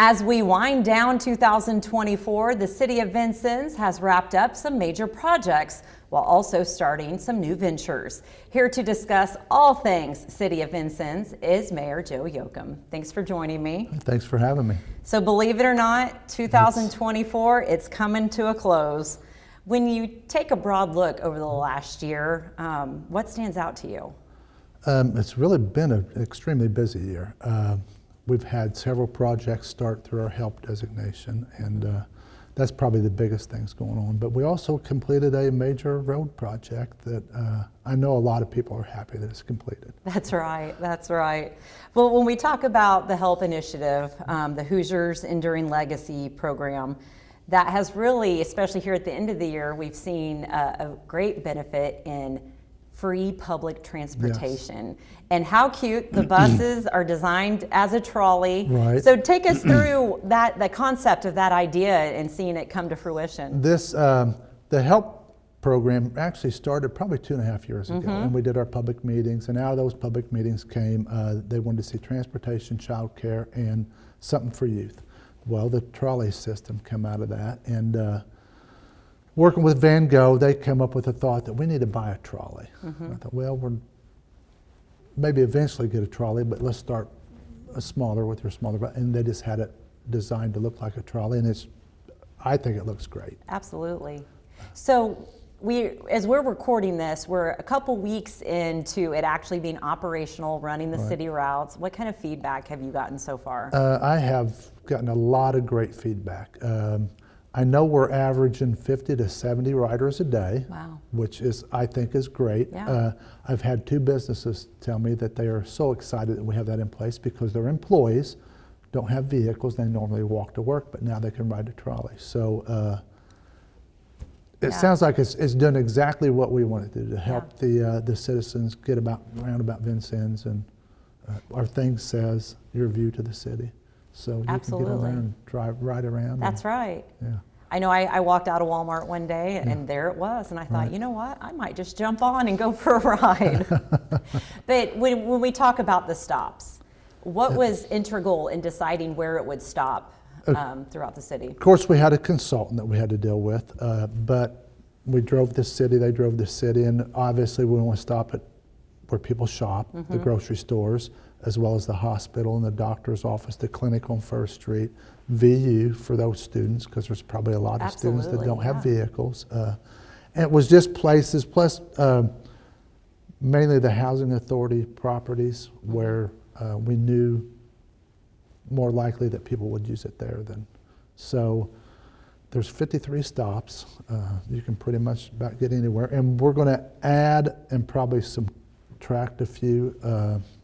As we wind down 2024, the City of Vincennes has wrapped up some major projects while also starting some new ventures. Here to discuss all things City of Vincennes is Mayor Joe Yochum. Thanks for joining me. Thanks for having me. So believe it or not, 2024, it's coming to a close. When you take a broad look over the last year, what stands out to you? It's really been an extremely busy year. We've had several projects start through our HELP designation, and that's probably the biggest things going on. But we also completed a major road project that I know a lot of people are happy that it's completed. That's right, that's right. Well, when we talk about the HELP initiative, the Hoosiers Enduring Legacy program, that has really, especially here at the end of the year, we've seen a great benefit in free public transportation. Yes. And how cute the buses are designed as a trolley. Right. So take us through the concept of that idea and seeing it come to fruition. This, the HELP program actually started probably 2.5 years ago, and we did our public meetings, and out of those public meetings came, they wanted to see transportation, childcare, and something for youth. Well, the trolley system came out of that, and working with Van Gogh, they came up with the thought that we need to buy a trolley. I thought, well, we're maybe eventually get a trolley, but let's start a smaller with your smaller, and they just had it designed to look like a trolley, and I think it looks great. Absolutely. So as we're recording this, we're a couple weeks into it actually being operational, running the city routes. What kind of feedback have you gotten so far? I have gotten a lot of great feedback. I know we're averaging 50 to 70 riders a day, which I think is great. Yeah. I've had 2 businesses tell me that they are so excited that we have that in place because their employees don't have vehicles. They normally walk to work, but now they can ride a trolley. So it sounds like it's done exactly what we wanted to do, to help the citizens get around about Vincennes, and our thing says your view to the city. So you can get around, ride around. That's right. Yeah. I know I walked out of Walmart one day and there it was, and I thought, you know what, I might just jump on and go for a ride. But when we talk about the stops, what was integral in deciding where it would stop throughout the city? Of course, we had a consultant that we had to deal with, but we drove the city, they drove the city, and obviously we want to stop at where people shop, the grocery stores, as well as the hospital and the doctor's office, the clinic on First Street, VU for those students, because there's probably a lot of students that don't have vehicles. And it was just places, plus mainly the housing authority properties where we knew more likely that people would use it there than. So there's 53 stops. You can pretty much about get anywhere. And we're going to add and probably subtract a few.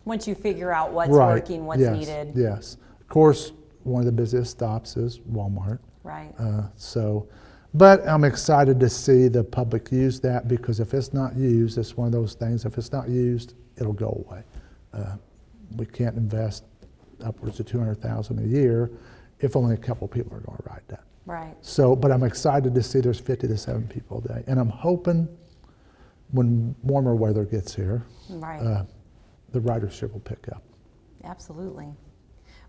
Once you figure out what's working, what's needed. Yes. Of course, one of the busiest stops is Walmart. Right. But I'm excited to see the public use that, because if it's not used, it's one of those things, if it's not used, it'll go away. We can't invest upwards of $200,000 a year if only a couple people are going to ride that. Right. So, but I'm excited to see there's 50 to 7 people a day. And I'm hoping when warmer weather gets here, the ridership will pick up. Absolutely.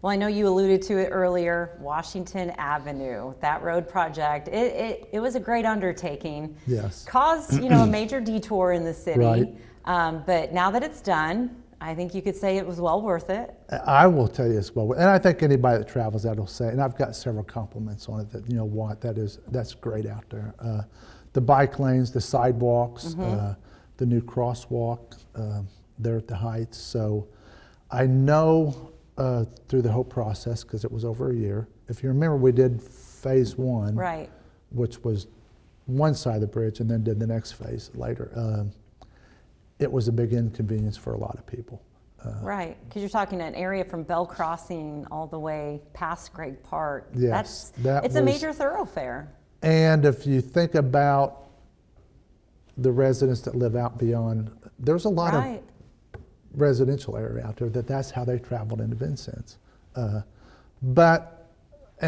Well, I know you alluded to it earlier, Washington Avenue, that road project, it was a great undertaking. Yes. Caused, a major detour in the city. But now that it's done, I think you could say it was well worth it. I will tell you it's well worth it. And I think anybody that travels that will say, and I've got several compliments on it that, that's great out there. The bike lanes, the sidewalks, the new crosswalk, there at the Heights. So I know through the whole process, because it was over a year, if you remember, we did phase 1, which was one side of the bridge, and then did the next phase later. It was a big inconvenience for a lot of people. Right, because you're talking an area from Bell Crossing all the way past Gregg Park. Yes, it's a major thoroughfare. And if you think about the residents that live out beyond, there's a lot of residential area out there that's how they traveled into Vincennes. And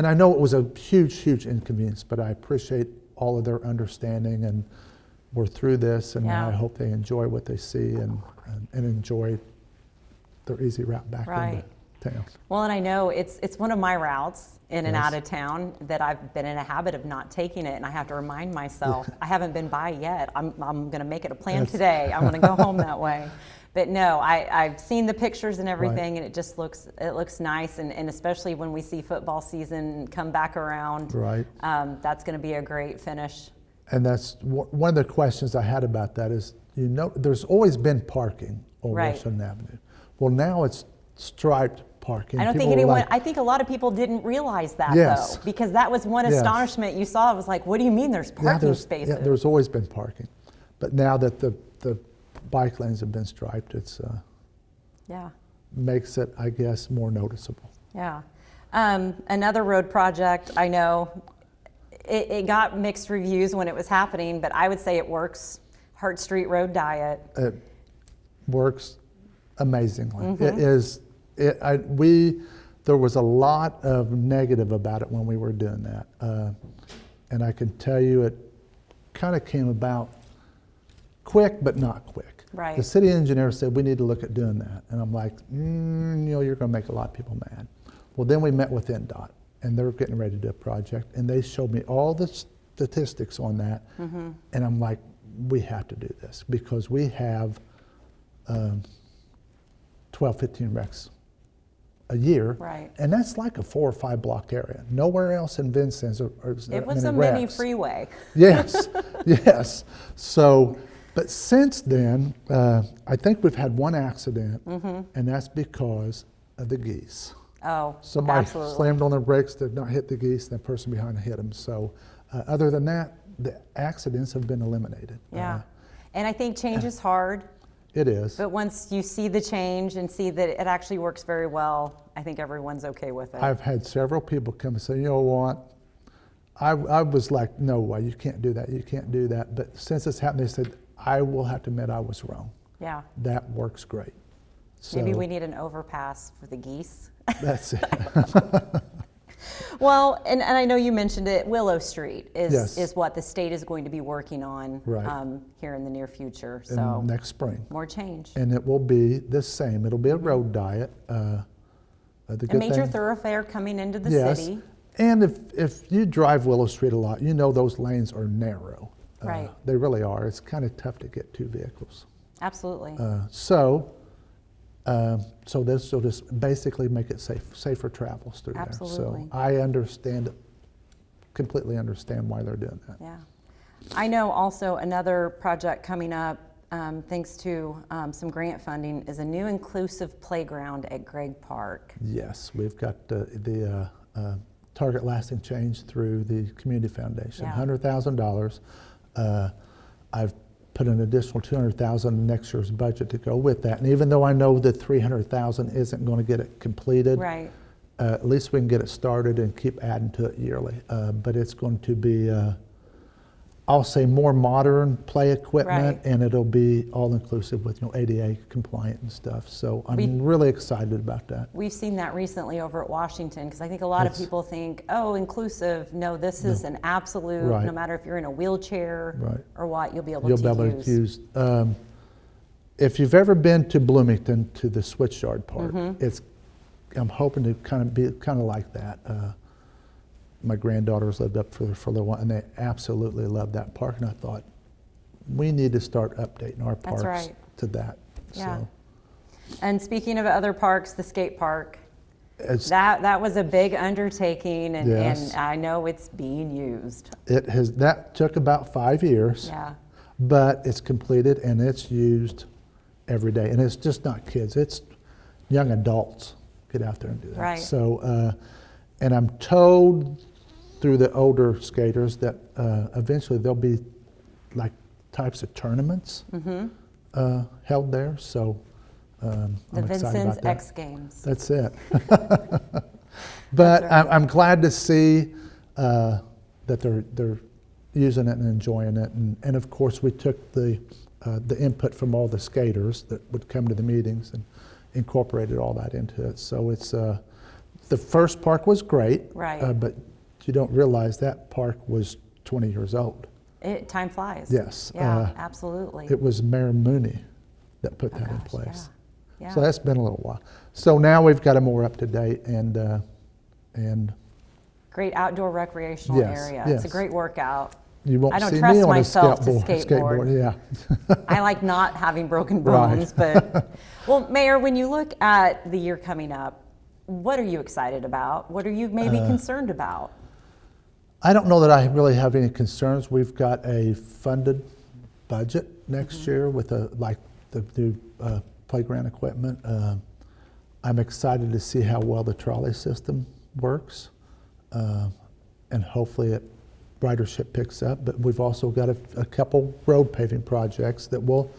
I know it was a huge inconvenience, but I appreciate all of their understanding, and we're through this, and I hope they enjoy what they see and enjoy their easy route back into town. Well, and I know it's one of my routes in and Yes. out of town that I've been in a habit of not taking it, and I have to remind myself I haven't been by yet. I'm going to make it a plan Yes. today. I'm going to go home that way. But no, I've seen the pictures and everything, and it just looks nice, and especially when we see football season come back around, Right. That's going to be a great finish. And that's one of the questions I had about that is, there's always been parking on Right. Washington Avenue. Well, now it's striped parking. I don't think People were anyone, like, I think a lot of people didn't realize that Yes. though, because that was one Yes. astonishment you saw. It was like, what do you mean there's parking spaces? there's always been parking. But now that the bike lanes have been striped, it's Yeah. makes it, I guess, more noticeable. Yeah. Another road project, I know it got mixed reviews when it was happening, but I would say it works. Hart Street Road Diet. It works amazingly. Mm-hmm. It is. There was a lot of negative about it when we were doing that, and I can tell you it kind of came about quick, but not quick. Right. The city engineer said we need to look at doing that, and I'm like, you're going to make a lot of people mad. Well, then we met with NDOT, and they're getting ready to do a project, and they showed me all the statistics on that, Mm-hmm. and I'm like, we have to do this because we have 12, 15 wrecks a year, Right. and that's like a 4 or 5 block area. Nowhere else in Vincennes are It was many a mini wrecks. freeway. Yes, yes. So, but since then, I think we've had one accident, and that's because of the geese. Oh, Somebody absolutely. slammed on their brakes, did not hit the geese, and the person behind hit them. So, other than that, the accidents have been eliminated. Yeah. And I think change is hard, It is. but once you see the change and see that it actually works very well, I think everyone's okay with it. I've had several people come and say, you know what? I was like, no way, you can't do that, you can't do that. But since it's happened, they said, I will have to admit I was wrong. Yeah. That works great. So Maybe we need an overpass for the geese. that's it. Well, and I know you mentioned it, Willow Street Yes. is what the state is going to be working on Right. Here in the near future. in So next spring. more change. And it will be the same. It'll be a road diet. The A good major thing- thoroughfare coming into the Yes. city. And if you drive Willow Street a lot, you know those lanes are narrow. Right. They really are. It's kind of tough to get 2 vehicles. Absolutely. So this will just basically make it safer travels through Absolutely. there. So I understand it, completely understand why they're doing that. Yeah. I know also another project coming up, thanks to some grant funding, is a new inclusive playground at Gregg Park. Yes, we've got the target lasting change through the Community Foundation, Yeah. $100,000. I've put an additional $200,000 in next year's budget to go with that. And even though I know that $300,000 isn't going to get it completed, Right. at least we can get it started and keep adding to it yearly. But it's going to be, I'll say, more modern play equipment, Right. and it'll be all inclusive with ADA compliant and stuff. So I'm really excited about that. We've seen that recently over at Washington, because I think a lot of It's- people think, oh, inclusive. No, this is an absolute, Right. no matter if you're in a wheelchair Right. or what, you'll be able You'll to be able use. to use. If you've ever been to Bloomington to the Switchyard Park, Mm-hmm. I'm hoping to kind of be kind of like that. My granddaughters lived up for a little while, and they absolutely loved that park. And I thought, we need to start updating our That's parks right. to that. Yeah. So And speaking of other parks, the skate park, it's, that was a big undertaking, and, Yes. and I know it's being used. that took about 5 years, Yeah. but it's completed and it's used every day. And it's just not kids; it's young adults get out there and do that. Right. So, and I'm told through the older skaters that eventually there'll be like types of tournaments held there. So The I'm excited Vincennes about that. X Games. That's it. But right. I'm glad to see that they're using it and enjoying it. And of course, we took the input from all the skaters that would come to the meetings and incorporated all that into it. So it's the first park was great, Right. But you don't realize that park was 20 years old. Time flies. Yes. Yeah, absolutely. It was Mayor Mooney that put that in gosh, place. Yeah. So that's been a little while. So now we've got a more up-to-date and Great outdoor recreational Yes, area. yes. It's a great workout. you won't I don't see trust me on myself a to skateboard. Yeah. I like not having broken Right. bones, but, well, Mayor, when you look at the year coming up, what are you excited about? What are you maybe concerned about? I don't know that I really have any concerns. We've got a funded budget next year with the new playground equipment. I'm excited to see how well the trolley system works, and hopefully ridership picks up. But we've also got a couple road paving projects that will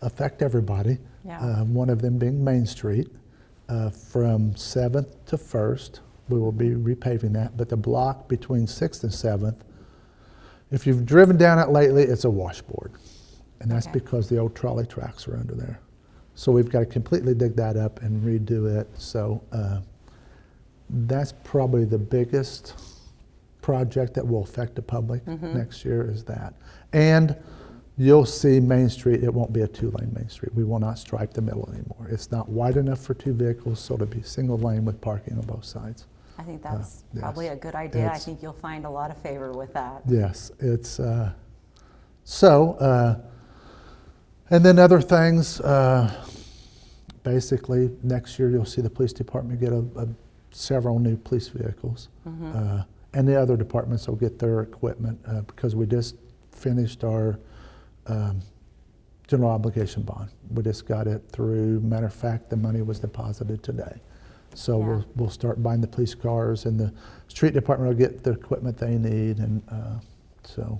affect everybody. Yeah. One of them being Main Street from 7th to 1st. We will be repaving that, but the block between 6th and 7th, if you've driven down it lately, it's a washboard. And that's Okay. because the old trolley tracks are under there. So we've got to completely dig that up and redo it. So that's probably the biggest project that will affect the public next year is that. And you'll see Main Street, it won't be a two-lane Main Street. We will not stripe the middle anymore. It's not wide enough for two vehicles, so it'll be single lane with parking on both sides. I think that's yes. probably a good idea. I It's- think you'll find a lot of favor with that. Yes, it's, and then other things, basically, next year you'll see the police department get several new police vehicles. And the other departments will get their equipment because we just finished our general obligation bond. We just got it through. Matter of fact, the money was deposited today. So Yeah. we'll start buying the police cars, and the street department will get the equipment they need, and so.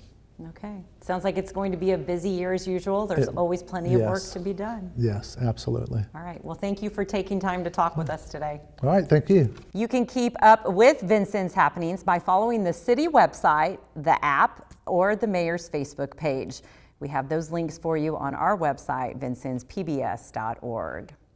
Okay. Sounds like it's going to be a busy year as usual. There's always plenty of work Yes. to be done. Yes, absolutely. All right. Well, thank you for taking time to talk with us today. All right, thank you. You can keep up with Vincennes happenings by following the city website, the app, or the mayor's Facebook page. We have those links for you on our website, vincenneспbs.org.